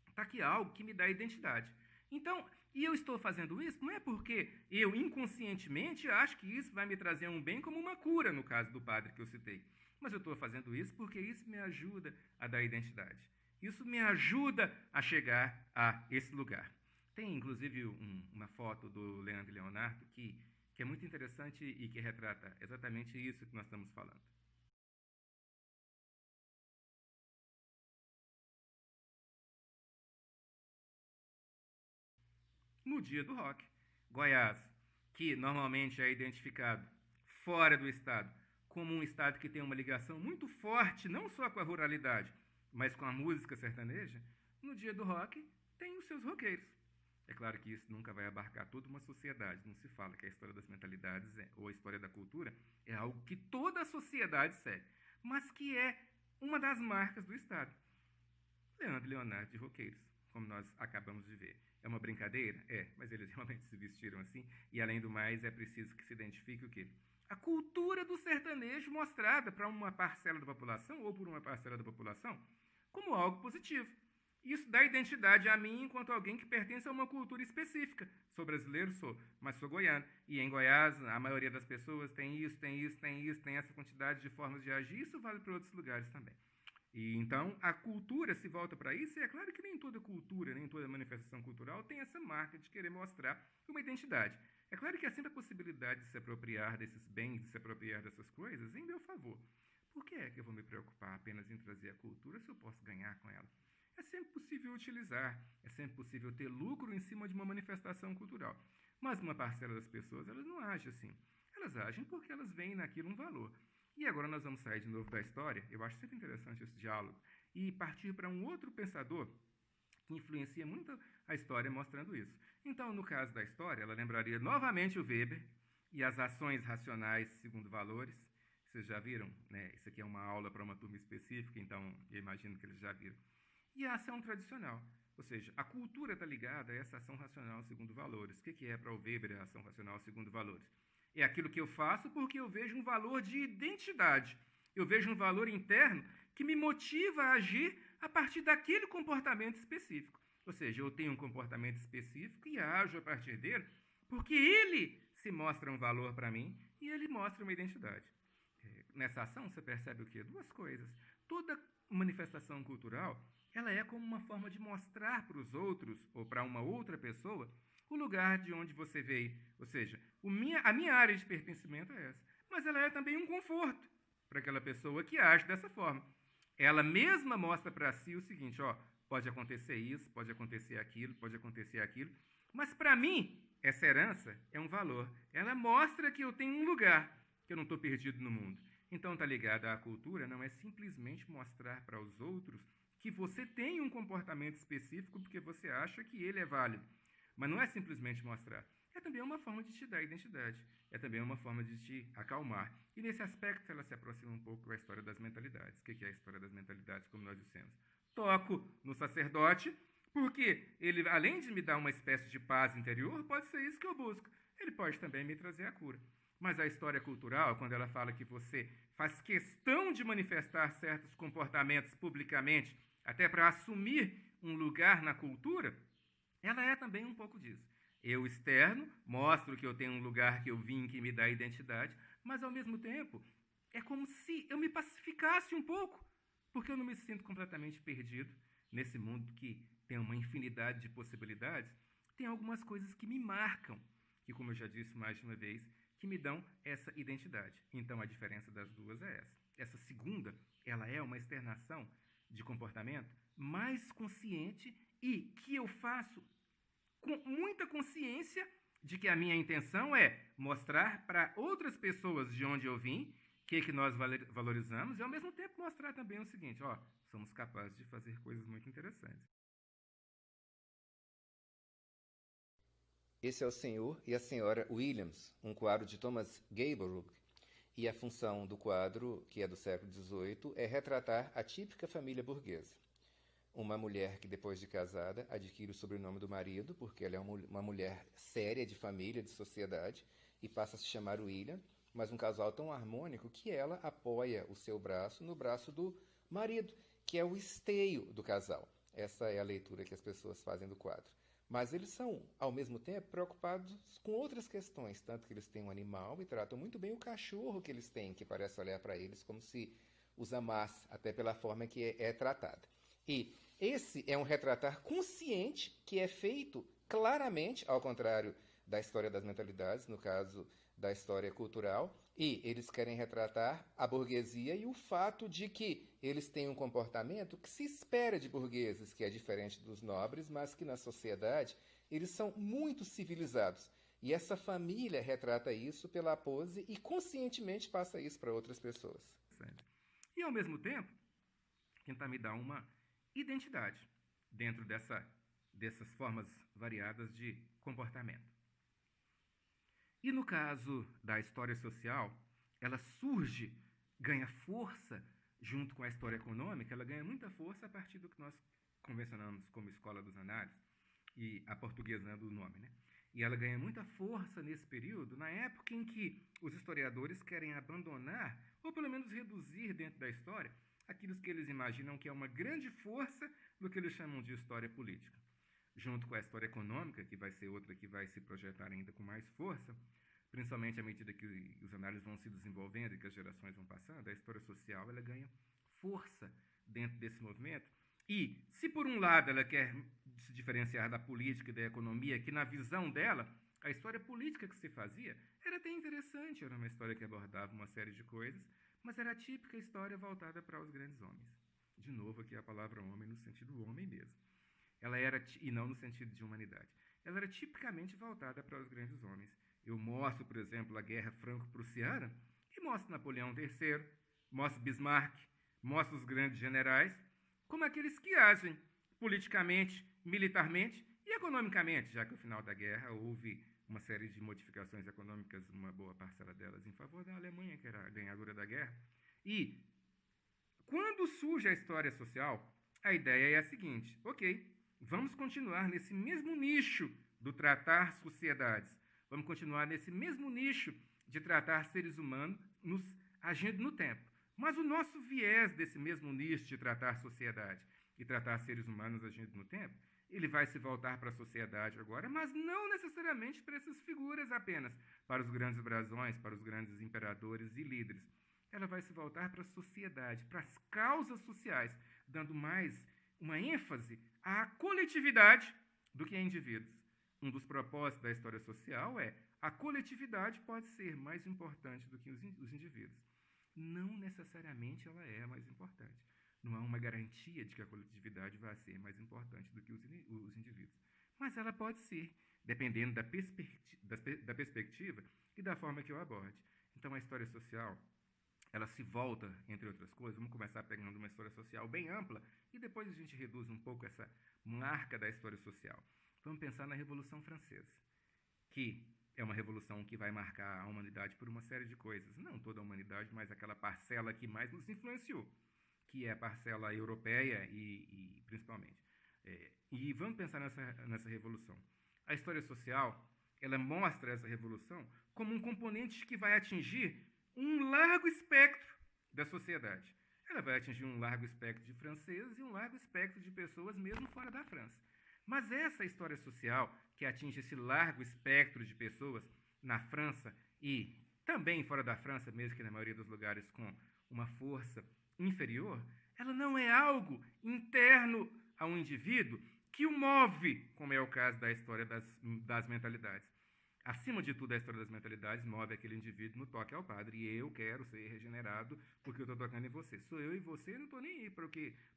A: Está aqui algo que me dá identidade. Então, e eu estou fazendo isso não é porque eu inconscientemente acho que isso vai me trazer um bem como uma cura, no caso do padre que eu citei. Mas eu estou fazendo isso porque isso me ajuda a dar identidade. Isso me ajuda a chegar a esse lugar. Tem, inclusive, uma foto do Leandro e Leonardo que é muito interessante e que retrata exatamente isso que nós estamos falando. No dia do rock, Goiás, que normalmente é identificado fora do estado como um estado que tem uma ligação muito forte, não só com a ruralidade, mas com a música sertaneja, no dia do rock tem os seus roqueiros. É claro que isso nunca vai abarcar toda uma sociedade. Não se fala que a história das mentalidades ou a história da cultura é algo que toda a sociedade segue, mas que é uma das marcas do Estado. Leandro e Leonardo de roqueiros, como nós acabamos de ver. É uma brincadeira? É, mas eles realmente se vestiram assim. E, além do mais, é preciso que se identifique o quê? A cultura do sertanejo mostrada para uma parcela da população ou por uma parcela da população como algo positivo. Isso dá identidade a mim enquanto alguém que pertence a uma cultura específica. Sou brasileiro, mas sou goiano. E em Goiás, a maioria das pessoas tem isso, tem essa quantidade de formas de agir. Isso vale para outros lugares também. E então a cultura se volta para isso, e é claro que nem toda cultura, nem toda manifestação cultural tem essa marca de querer mostrar uma identidade. É claro que há sempre a possibilidade de se apropriar desses bens, de se apropriar dessas coisas em meu favor. Por que é que eu vou me preocupar apenas em trazer a cultura se eu posso ganhar com ela? É sempre possível utilizar, é sempre possível ter lucro em cima de uma manifestação cultural. Mas uma parcela das pessoas, elas não agem assim. Elas agem porque elas veem naquilo um valor. E agora nós vamos sair de novo da história, eu acho sempre interessante esse diálogo, e partir para um outro pensador que influencia muito a história mostrando isso. Então, no caso da história, ela lembraria novamente o Weber e as ações racionais segundo valores. Vocês já viram? Né? Isso aqui é uma aula para uma turma específica, então eu imagino que eles já viram. E a ação tradicional, ou seja, a cultura está ligada a essa ação racional segundo valores. O que é para o Weber a ação racional segundo valores? É aquilo que eu faço porque eu vejo um valor de identidade. Eu vejo um valor interno que me motiva a agir a partir daquele comportamento específico. Ou seja, eu tenho um comportamento específico e ajo a partir dele porque ele se mostra um valor para mim e ele mostra uma identidade. Nessa ação você percebe o quê? Duas coisas. Toda manifestação cultural, ela é como uma forma de mostrar para os outros ou para uma outra pessoa o lugar de onde você veio. Ou seja, a minha área de pertencimento é essa. Mas ela é também um conforto para aquela pessoa que age dessa forma. Ela mesma mostra para si o seguinte, ó, pode acontecer isso, pode acontecer aquilo, mas para mim, essa herança é um valor. Ela mostra que eu tenho um lugar, que eu não estou perdido no mundo. Então, está ligada à cultura, não é simplesmente mostrar para os outros que você tem um comportamento específico porque você acha que ele é válido. Mas não é simplesmente mostrar. É também uma forma de te dar identidade. É também uma forma de te acalmar. E nesse aspecto ela se aproxima um pouco da história das mentalidades. O que é a história das mentalidades, como nós dissemos? Toco no sacerdote Porque ele, além de me dar uma espécie de paz interior, pode ser isso que eu busco. Ele pode também me trazer a cura. Mas a história cultural, quando ela fala que você faz questão de manifestar certos comportamentos publicamente, até para assumir um lugar na cultura, ela é também um pouco disso. Eu externo, mostro que eu tenho um lugar que eu vim, que me dá identidade, mas ao mesmo tempo é como se eu me pacificasse um pouco, porque eu não me sinto completamente perdido nesse mundo que tem uma infinidade de possibilidades. Tem algumas coisas que me marcam, que, como eu já disse mais de uma vez, que me dão essa identidade. Então a diferença das duas é essa. Essa segunda, ela é uma externação de comportamento mais consciente e que eu faço com muita consciência de que a minha intenção é mostrar para outras pessoas de onde eu vim o que nós valorizamos e, ao mesmo tempo, mostrar também o seguinte, ó, somos capazes de fazer coisas muito interessantes.
B: Esse é o Senhor e a Senhora Williams, um quadro de Thomas Gainsborough, e a função do quadro, que é do século XVIII, é retratar a típica família burguesa. Uma mulher que, depois de casada, adquire o sobrenome do marido, porque ela é uma mulher séria de família, de sociedade, e passa a se chamar William, mas um casal tão harmônico que ela apoia o seu braço no braço do marido, que é o esteio do casal. Essa é a leitura que as pessoas fazem do quadro. Mas eles são, ao mesmo tempo, preocupados com outras questões, tanto que eles têm um animal e tratam muito bem o cachorro que eles têm, que parece olhar para eles como se os amasse, até pela forma que é tratada. E esse é um retratar consciente que é feito claramente, ao contrário da história das mentalidades, no caso da história cultural, e eles querem retratar a burguesia e o fato de que eles têm um comportamento que se espera de burgueses, que é diferente dos nobres, mas que na sociedade eles são muito civilizados. E essa família retrata isso pela pose e conscientemente passa isso para outras pessoas.
A: E ao mesmo tempo, tentar me dar uma identidade dentro dessas formas variadas de comportamento. E no caso da história social, ela surge, ganha força junto com a história econômica, ela ganha muita força a partir do que nós convencionamos como Escola dos Análises, e aportuguesando o nome, né? E ela ganha muita força nesse período, na época em que os historiadores querem abandonar, ou pelo menos reduzir dentro da história, aquilo que eles imaginam que é uma grande força do que eles chamam de história política. Junto com a história econômica, que vai ser outra que vai se projetar ainda com mais força, principalmente à medida que os análises vão se desenvolvendo e que as gerações vão passando, a história social ela ganha força dentro desse movimento. E, se por um lado ela quer se diferenciar da política e da economia, que na visão dela, a história política que se fazia era até interessante, era uma história que abordava uma série de coisas, mas era a típica história voltada para os grandes homens. De novo, aqui a palavra homem no sentido homem mesmo. Ela era, e não no sentido de humanidade, ela era tipicamente voltada para os grandes homens. Eu mostro, por exemplo, a Guerra Franco-Prussiana e mostro Napoleão III, mostro Bismarck, mostro os grandes generais como aqueles que agem politicamente, militarmente e economicamente, já que no final da guerra houve uma série de modificações econômicas, uma boa parcela delas em favor da Alemanha, que era a ganhadora da guerra. E quando surge a história social, a ideia é a seguinte: ok, vamos continuar nesse mesmo nicho do tratar sociedades, vamos continuar nesse mesmo nicho de tratar seres humanos agindo no tempo. Mas o nosso viés desse mesmo nicho de tratar sociedade e tratar seres humanos agindo no tempo, ele vai se voltar para a sociedade agora, mas não necessariamente para essas figuras apenas, para os grandes brasões, para os grandes imperadores e líderes. Ela vai se voltar para a sociedade, para as causas sociais, dando mais uma ênfase à coletividade do que a indivíduos. Um dos propósitos da história social é a coletividade pode ser mais importante do que os indivíduos. Não necessariamente ela é a mais importante. Não há uma garantia de que a coletividade vai ser mais importante do que os indivíduos. Mas ela pode ser, dependendo da perspectiva e da forma que eu aborde. Então, a história social, ela se volta, entre outras coisas, vamos começar pegando uma história social bem ampla e depois a gente reduz um pouco essa marca da história social. Vamos pensar na Revolução Francesa, que é uma revolução que vai marcar a humanidade por uma série de coisas. Não toda a humanidade, mas aquela parcela que mais nos influenciou, que é a parcela europeia e principalmente. E vamos pensar nessa revolução. A história social, ela mostra essa revolução como um componente que vai atingir um largo espectro da sociedade. Ela vai atingir um largo espectro de franceses e um largo espectro de pessoas mesmo fora da França. Mas essa história social, que atinge esse largo espectro de pessoas na França e também fora da França, mesmo que na maioria dos lugares com uma força inferior, ela não é algo interno a um indivíduo que o move, como é o caso da história das mentalidades. Acima de tudo, a história das mentalidades move aquele indivíduo no toque ao padre. E eu quero ser regenerado porque eu estou tocando em você. Sou eu e você, não estou nem aí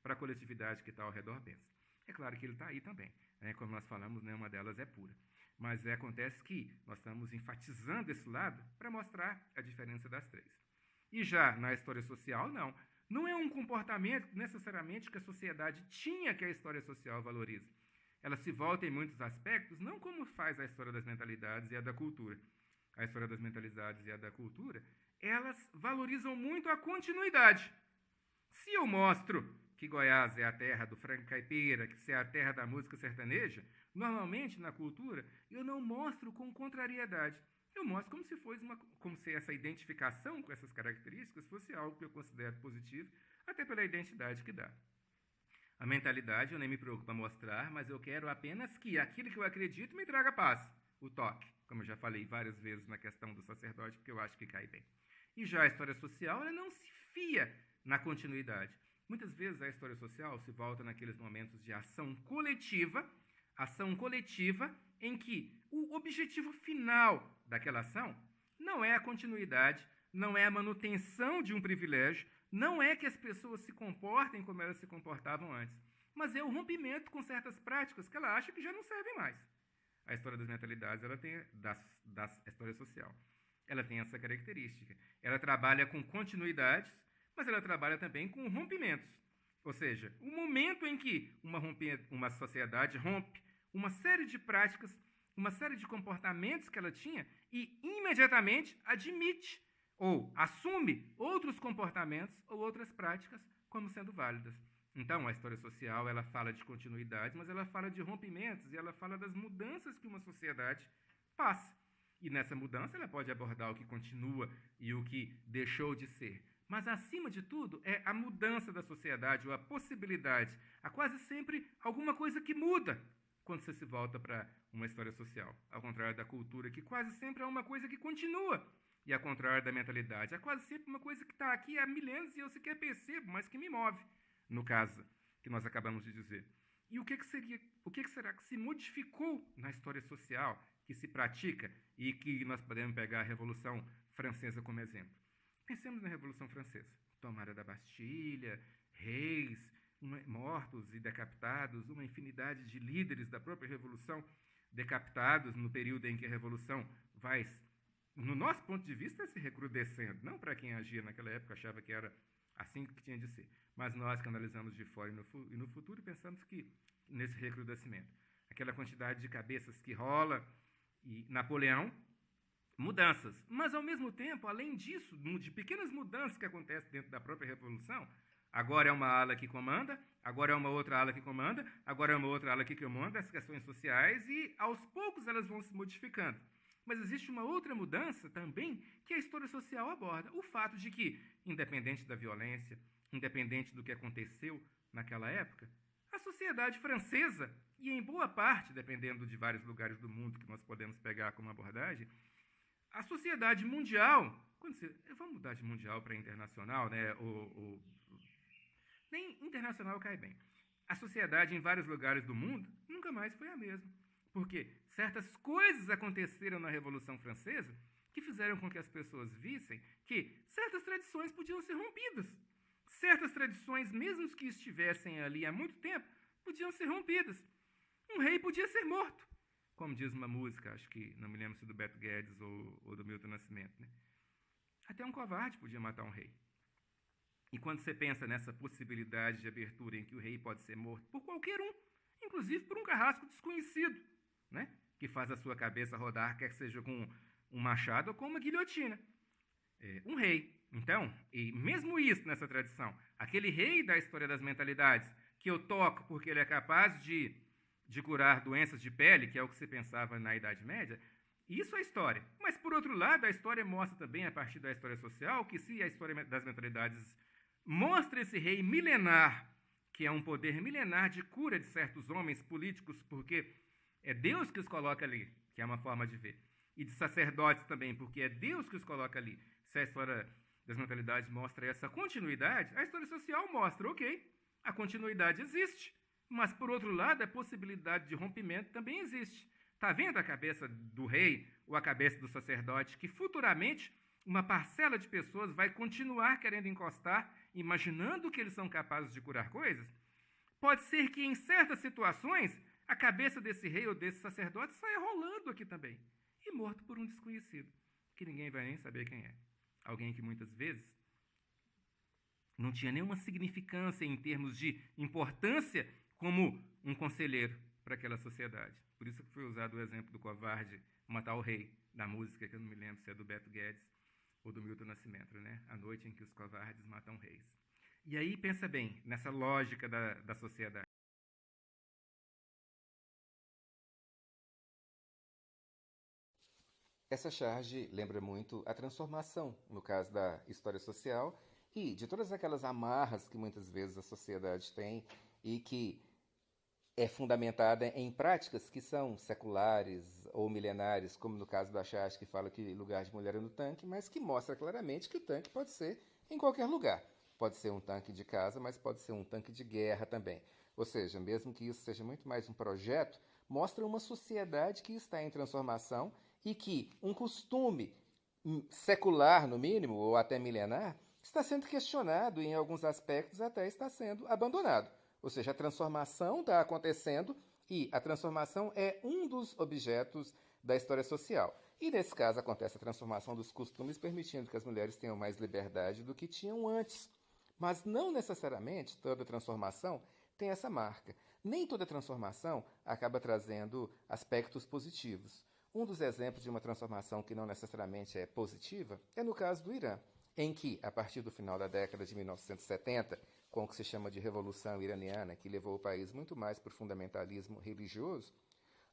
A: para a coletividade que está ao redor pensa. É claro que ele está aí também. Como nós falamos, uma delas é pura. Mas acontece que nós estamos enfatizando esse lado para mostrar a diferença das três. E já na história social, não. Não é um comportamento necessariamente que a sociedade tinha que a história social valoriza. Ela se volta em muitos aspectos, não como faz a história das mentalidades e a da cultura. A história das mentalidades e a da cultura, elas valorizam muito a continuidade. Se eu mostro que Goiás é a terra do frango caipira, que é a terra da música sertaneja, normalmente na cultura eu não mostro com contrariedade. Eu mostro como se essa identificação com essas características fosse algo que eu considero positivo, até pela identidade que dá. A mentalidade eu nem me preocupo a mostrar, mas eu quero apenas que aquilo que eu acredito me traga paz, o toque, como eu já falei várias vezes na questão do sacerdote, porque eu acho que cai bem. E já a história social, ela não se fia na continuidade. Muitas vezes a história social se volta naqueles momentos de ação coletiva em que o objetivo final daquela ação não é a continuidade, não é a manutenção de um privilégio, não é que as pessoas se comportem como elas se comportavam antes, mas é o rompimento com certas práticas que ela acha que já não servem mais. A história das mentalidades, ela tem da história social, ela tem essa característica. Ela trabalha com continuidades, mas ela trabalha também com rompimentos. Ou seja, o momento em que uma sociedade rompe uma série de práticas, uma série de comportamentos que ela tinha e imediatamente admite ou assume outros comportamentos ou outras práticas como sendo válidas. Então, a história social, ela fala de continuidade, mas ela fala de rompimentos e ela fala das mudanças que uma sociedade passa. E nessa mudança ela pode abordar o que continua e o que deixou de ser. Mas, acima de tudo, é a mudança da sociedade ou a possibilidade. Há quase sempre alguma coisa que muda quando você se volta para uma história social. Ao contrário da cultura, que quase sempre é uma coisa que continua. E ao contrário da mentalidade, é quase sempre uma coisa que está aqui há milênios e eu sequer percebo, mas que me move, no caso que nós acabamos de dizer. E o que será que se modificou na história social que se pratica e que nós podemos pegar a Revolução Francesa como exemplo? Pensemos na Revolução Francesa. Tomada da Bastilha, reis, mortos e decapitados, uma infinidade de líderes da própria Revolução decapitados no período em que a Revolução vai, no nosso ponto de vista, se recrudescendo. Não para quem agia naquela época, achava que era assim que tinha de ser. Mas nós que analisamos de fora e no futuro, pensamos que nesse recrudescimento. Aquela quantidade de cabeças que rola, e Napoleão, mudanças. Mas, ao mesmo tempo, além disso, de pequenas mudanças que acontecem dentro da própria Revolução, agora é uma ala que comanda, agora é uma outra ala que comanda, agora é uma outra ala que comanda as questões sociais e, aos poucos, elas vão se modificando. Mas existe uma outra mudança também que a história social aborda. O fato de que, independente da violência, independente do que aconteceu naquela época, a sociedade francesa, e em boa parte, dependendo de vários lugares do mundo que nós podemos pegar como abordagem, a sociedade mundial, vamos mudar de mundial para internacional, né? Nem internacional cai bem. A sociedade em vários lugares do mundo nunca mais foi a mesma. Porque certas coisas aconteceram na Revolução Francesa que fizeram com que as pessoas vissem que certas tradições podiam ser rompidas. Certas tradições, mesmo que estivessem ali há muito tempo, podiam ser rompidas. Um rei podia ser morto, como diz uma música, acho que não me lembro se do Beto Guedes ou do Milton Nascimento, né? Até um covarde podia matar um rei. E quando você pensa nessa possibilidade de abertura em que o rei pode ser morto por qualquer um, inclusive por um carrasco desconhecido, né? Que faz a sua cabeça rodar, quer seja com um machado ou com uma guilhotina. Um rei. Então, e mesmo isso nessa tradição, aquele rei da história das mentalidades, que eu toco porque ele é capaz de curar doenças de pele, que é o que se pensava na Idade Média, isso é história. Mas, por outro lado, a história mostra também, a partir da história social, que se a história das mentalidades mostra esse rei milenar, que é um poder milenar de cura de certos homens políticos, porque é Deus que os coloca ali, que é uma forma de ver, e de sacerdotes também, porque é Deus que os coloca ali. Se a história das mentalidades mostra essa continuidade, a história social mostra, ok, a continuidade existe, mas, por outro lado, a possibilidade de rompimento também existe. Está vendo a cabeça do rei ou a cabeça do sacerdote que futuramente uma parcela de pessoas vai continuar querendo encostar, imaginando que eles são capazes de curar coisas? Pode ser que em certas situações a cabeça desse rei ou desse sacerdote saia rolando aqui também e morto por um desconhecido, que ninguém vai nem saber quem é. Alguém que muitas vezes não tinha nenhuma significância em termos de importância como um conselheiro para aquela sociedade. Por isso que foi usado o exemplo do covarde matar o rei, da música, que eu não me lembro se é do Beto Guedes ou do Milton Nascimento, né? A noite em que os covardes matam reis. E aí, pensa bem, nessa lógica da sociedade.
B: Essa charge lembra muito a transformação, no caso da história social, e de todas aquelas amarras que muitas vezes a sociedade tem e que é fundamentada em práticas que são seculares ou milenares, como no caso da charge que fala que lugar de mulher é no tanque, mas que mostra claramente que o tanque pode ser em qualquer lugar. Pode ser um tanque de casa, mas pode ser um tanque de guerra também. Ou seja, mesmo que isso seja muito mais um projeto, mostra uma sociedade que está em transformação e que um costume secular, no mínimo, ou até milenar, está sendo questionado e, em alguns aspectos, até está sendo abandonado. Ou seja, a transformação está acontecendo e a transformação é um dos objetos da história social. E, nesse caso, acontece a transformação dos costumes, permitindo que as mulheres tenham mais liberdade do que tinham antes. Mas não necessariamente toda transformação tem essa marca. Nem toda transformação acaba trazendo aspectos positivos. Um dos exemplos de uma transformação que não necessariamente é positiva é no caso do Irã, em que, a partir do final da década de 1970, com o que se chama de Revolução Iraniana, que levou o país muito mais para o fundamentalismo religioso,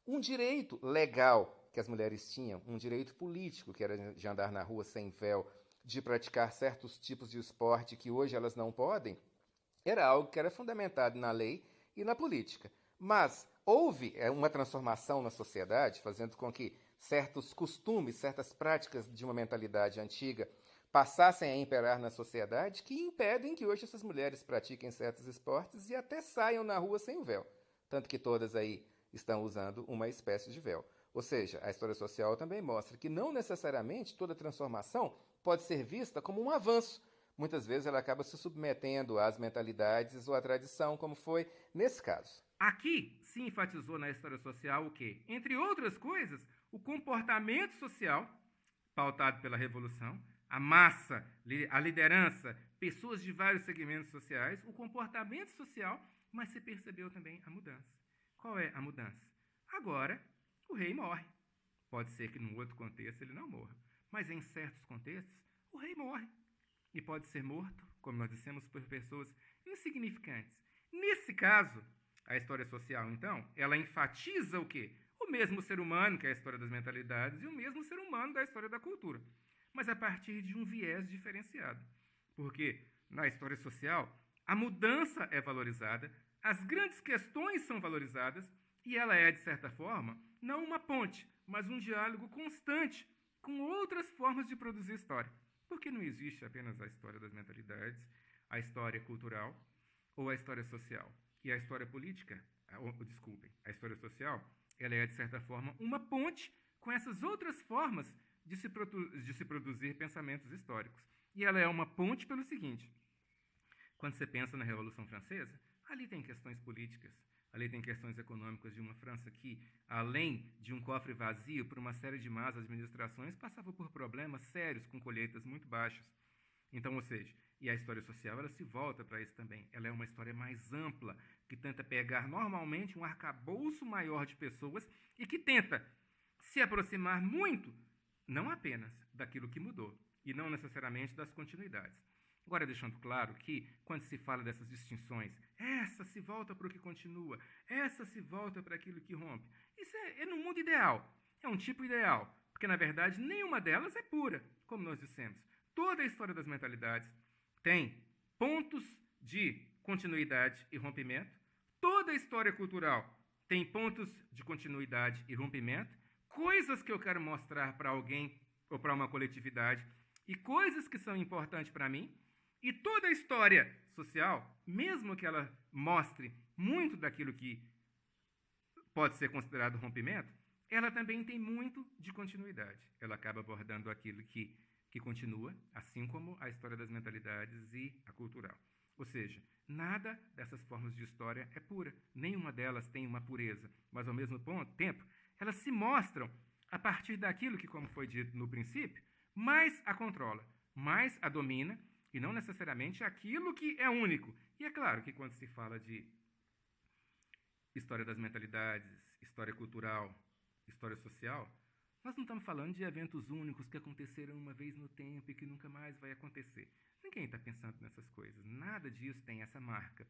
B: um direito legal que as mulheres tinham, um direito político, que era de andar na rua sem véu, de praticar certos tipos de esporte que hoje elas não podem, era algo que era fundamentado na lei e na política. Mas houve uma transformação na sociedade, fazendo com que certos costumes, certas práticas de uma mentalidade antiga passassem a imperar na sociedade, que impedem que hoje essas mulheres pratiquem certos esportes e até saiam na rua sem o véu. Tanto que todas aí estão usando uma espécie de véu. Ou seja, a história social também mostra que não necessariamente toda transformação pode ser vista como um avanço. Muitas vezes ela acaba se submetendo às mentalidades ou à tradição, como foi nesse caso.
A: Aqui se enfatizou na história social o quê? Entre outras coisas, o comportamento social, pautado pela Revolução, a massa, a liderança, pessoas de vários segmentos sociais, o comportamento social, mas se percebeu também a mudança. Qual é a mudança? Agora, o rei morre. Pode ser que num outro contexto ele não morra, mas em certos contextos, o rei morre. E pode ser morto, como nós dissemos, por pessoas insignificantes. Nesse caso, a história social, então, ela enfatiza o quê? O mesmo ser humano, que é a história das mentalidades, e o mesmo ser humano da história da cultura, mas a partir de um viés diferenciado. Porque na história social, a mudança é valorizada, as grandes questões são valorizadas, e ela é, de certa forma, não uma ponte, mas um diálogo constante com outras formas de produzir história. Porque não existe apenas a história das mentalidades, a história cultural ou a história social. E a história política, a história social, ela é, de certa forma, uma ponte com essas outras formas de se produzir pensamentos históricos. E ela é uma ponte pelo seguinte: quando você pensa na Revolução Francesa, ali tem questões políticas, ali tem questões econômicas de uma França que, além de um cofre vazio por uma série de más administrações, passava por problemas sérios com colheitas muito baixas. Então, ou seja, e a história social ela se volta para isso também. Ela é uma história mais ampla, que tenta pegar normalmente um arcabouço maior de pessoas e que tenta se aproximar muito, não apenas daquilo que mudou, e não necessariamente das continuidades, Agora, deixando claro que, quando se fala dessas distinções, essa se volta para o que continua, essa se volta para aquilo que rompe. Isso é no mundo ideal, é um tipo ideal, porque, na verdade, nenhuma delas é pura, como nós dissemos. Toda a história das mentalidades tem pontos de continuidade e rompimento, toda a história cultural tem pontos de continuidade e rompimento, coisas que eu quero mostrar para alguém ou para uma coletividade e coisas que são importantes para mim. E toda a história social, mesmo que ela mostre muito daquilo que pode ser considerado rompimento, ela também tem muito de continuidade. Ela acaba abordando aquilo que continua, assim como a história das mentalidades e a cultural. Ou seja, nada dessas formas de história é pura. Nenhuma delas tem uma pureza, mas, ao mesmo tempo, elas se mostram a partir daquilo que, como foi dito no princípio, mais a controla, mais a domina, e não necessariamente aquilo que é único. E é claro que, quando se fala de história das mentalidades, história cultural, história social, nós não estamos falando de eventos únicos que aconteceram uma vez no tempo e que nunca mais vai acontecer. Ninguém está pensando nessas coisas. Nada disso tem essa marca.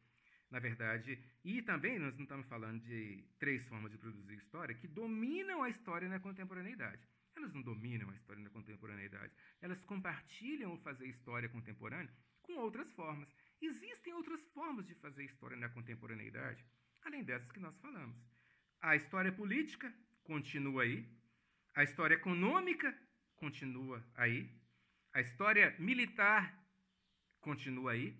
A: Na verdade, e também nós não estamos falando de 3 formas de produzir história que dominam a história na contemporaneidade. Elas não dominam a história na contemporaneidade. Elas compartilham o fazer história contemporânea com outras formas. Existem outras formas de fazer história na contemporaneidade, além dessas que nós falamos. A história política continua aí. A história econômica continua aí. A história militar continua aí.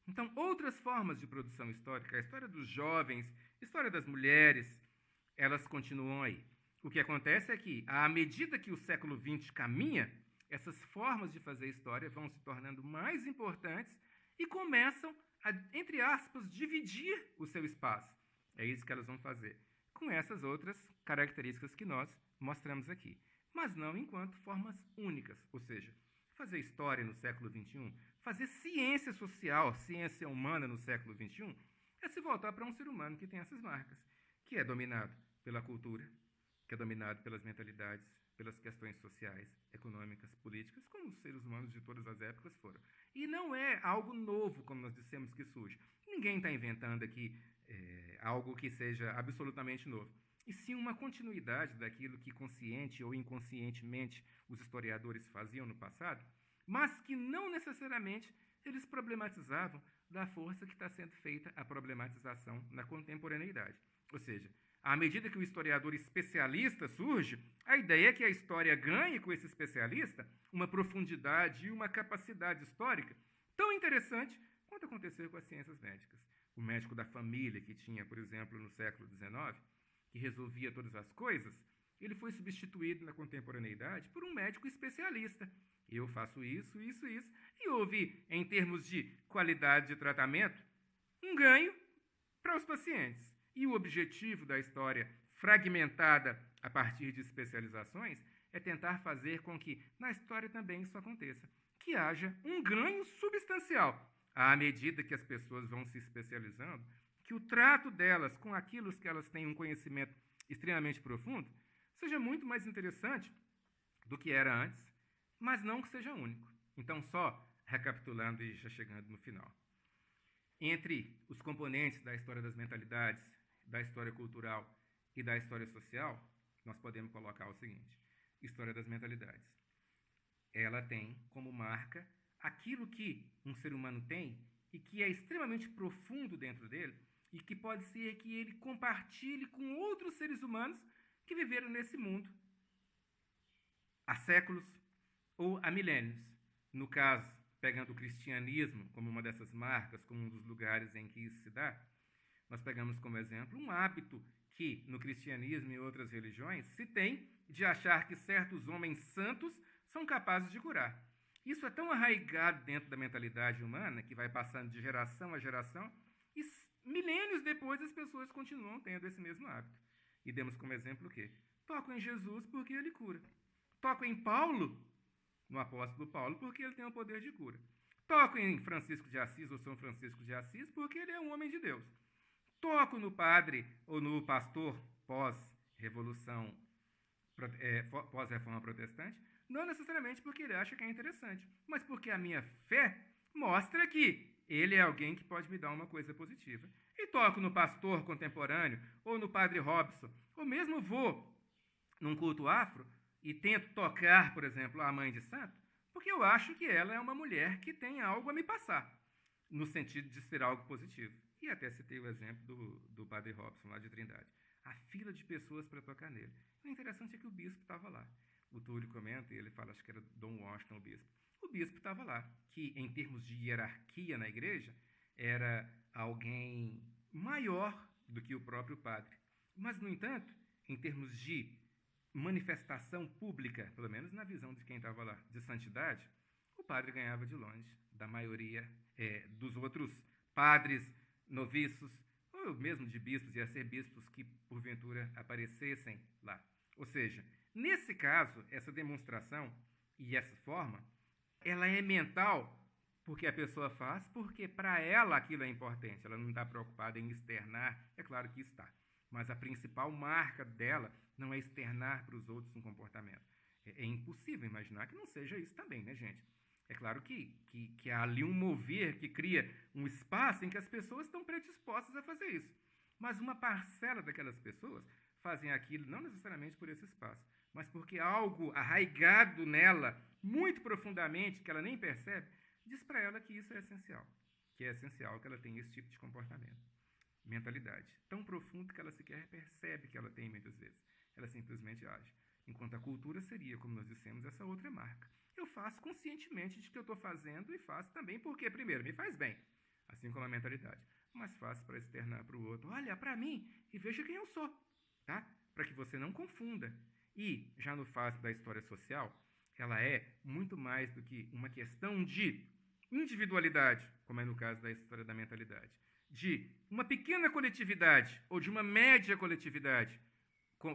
A: Então, outras formas de produção histórica, a história dos jovens, a história das mulheres, elas continuam aí. O que acontece é que, à medida que o século XX caminha, essas formas de fazer história vão se tornando mais importantes e começam a, entre aspas, dividir o seu espaço. É isso que elas vão fazer, com essas outras características que nós mostramos aqui, mas não enquanto formas únicas, ou seja, fazer história no século XXI, fazer ciência social, ciência humana no século XXI, é se voltar para um ser humano que tem essas marcas, que é dominado pela cultura, que é dominado pelas mentalidades, pelas questões sociais, econômicas, políticas, como os seres humanos de todas as épocas foram. E não é algo novo, como nós dissemos, que surge. Ninguém está inventando aqui algo que seja absolutamente novo, e sim uma continuidade daquilo que consciente ou inconscientemente os historiadores faziam no passado, mas que não necessariamente eles problematizavam da força que está sendo feita a problematização na contemporaneidade. Ou seja, à medida que o historiador especialista surge, a ideia é que a história ganhe com esse especialista uma profundidade e uma capacidade histórica tão interessante quanto aconteceu com as ciências médicas. O médico da família que tinha, por exemplo, no século XIX, que resolvia todas as coisas, ele foi substituído na contemporaneidade por um médico especialista. Eu faço isso, isso, isso. E houve, em termos de qualidade de tratamento, um ganho para os pacientes. E o objetivo da história fragmentada a partir de especializações é tentar fazer com que na história também isso aconteça. Que haja um ganho substancial à medida que as pessoas vão se especializando, que o trato delas com aquilo que elas têm um conhecimento extremamente profundo seja muito mais interessante do que era antes, mas não que seja único. Então, só recapitulando e já chegando no final. Entre os componentes da história das mentalidades, da história cultural e da história social, nós podemos colocar o seguinte: história das mentalidades. Ela tem como marca aquilo que um ser humano tem e que é extremamente profundo dentro dele e que pode ser que ele compartilhe com outros seres humanos que viveram nesse mundo há séculos ou há milênios. No caso, pegando o cristianismo como uma dessas marcas, como um dos lugares em que isso se dá, nós pegamos como exemplo um hábito que, no cristianismo e outras religiões, se tem de achar que certos homens santos são capazes de curar. Isso é tão arraigado dentro da mentalidade humana, que vai passando de geração a geração, e milênios depois as pessoas continuam tendo esse mesmo hábito. E demos como exemplo o quê? Toco em Jesus porque ele cura. Toco em Paulo, no apóstolo Paulo, porque ele tem o poder de cura. Toco em Francisco de Assis ou São Francisco de Assis porque ele é um homem de Deus. Toco no padre ou no pastor pós-revolução, pós-reforma protestante, não necessariamente porque ele acha que é interessante, mas porque a minha fé mostra que ele é alguém que pode me dar uma coisa positiva. E toco no pastor contemporâneo, ou no padre Robson, ou mesmo vou num culto afro e tento tocar, por exemplo, a mãe de santo, porque eu acho que ela é uma mulher que tem algo a me passar, no sentido de ser algo positivo. E até citei o exemplo do padre Robson, lá de Trindade. A fila de pessoas para tocar nele. O interessante é que o bispo estava lá. O Túlio comenta, e ele fala, acho que era Dom Washington, o bispo. O bispo estava lá, que em termos de hierarquia na igreja, era alguém maior do que o próprio padre. Mas, no entanto, em termos de manifestação pública, pelo menos na visão de quem estava lá, de santidade, o padre ganhava de longe da maioria dos outros padres, noviços, ou mesmo de bispos e arcebispos que, porventura, aparecessem lá. Ou seja, nesse caso, essa demonstração e essa forma, ela é mental porque a pessoa faz, porque para ela aquilo é importante. Ela não está preocupada em externar, é claro que está. Mas a principal marca dela não é externar para os outros um comportamento. É impossível imaginar que não seja isso também, né, gente? É claro que há ali um mover que cria um espaço em que as pessoas estão predispostas a fazer isso. Mas uma parcela daquelas pessoas fazem aquilo não necessariamente por esse espaço, mas porque algo arraigado nela, muito profundamente, que ela nem percebe, diz para ela que isso é essencial. Que é essencial que ela tenha esse tipo de comportamento. Mentalidade. Tão profundo que ela sequer percebe que ela tem muitas vezes. Ela simplesmente age. Enquanto a cultura seria, como nós dissemos, essa outra marca. Eu faço conscientemente de que eu estou fazendo e faço também porque, primeiro, me faz bem, assim como a mentalidade, mas faço para externar para o outro. Olha para mim e veja quem eu sou, tá? Para que você não confunda. E, já no fato da história social, ela é muito mais do que uma questão de individualidade, como é no caso da história da mentalidade, de uma pequena coletividade ou de uma média coletividade,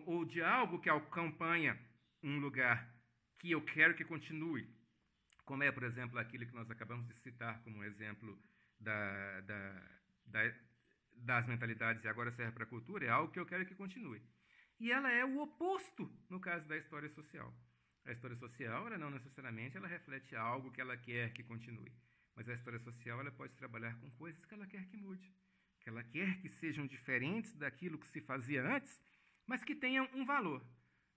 A: ou de algo que acompanha um lugar que eu quero que continue, como é, por exemplo, aquilo que nós acabamos de citar como um exemplo das mentalidades e agora serve para a cultura, é algo que eu quero que continue. E ela é o oposto no caso da história social. A história social, ela não necessariamente ela reflete algo que ela quer que continue, mas a história social ela pode trabalhar com coisas que ela quer que mude, que ela quer que sejam diferentes daquilo que se fazia antes, mas que tenham um valor.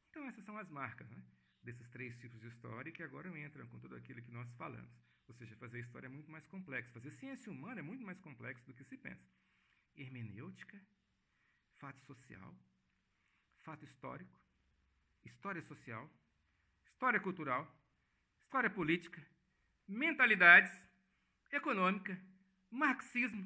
A: Então essas são as marcas, né, desses 3 tipos de história que agora entram com tudo aquilo que nós falamos. Ou seja, fazer história é muito mais complexo. Fazer ciência humana é muito mais complexo do que se pensa. Hermenêutica, fato social, fato histórico, história social, história cultural, história política, mentalidades, econômica, marxismo,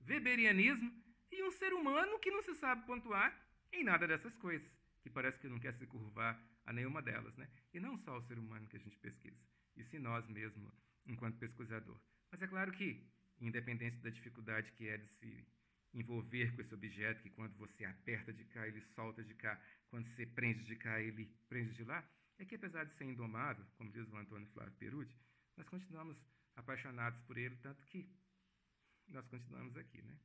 A: weberianismo e um ser humano que não se sabe pontuar em nada dessas coisas, que parece que não quer se curvar a nenhuma delas, né? E não só o ser humano que a gente pesquisa, e sim nós mesmos, enquanto pesquisador. Mas é claro que, independente da dificuldade que é de se envolver com esse objeto, que quando você aperta de cá, ele solta de cá, quando você prende de cá, ele prende de lá, é que apesar de ser indomável, como diz o Antônio Flávio Perucci, nós continuamos apaixonados por ele, tanto que nós continuamos aqui, né?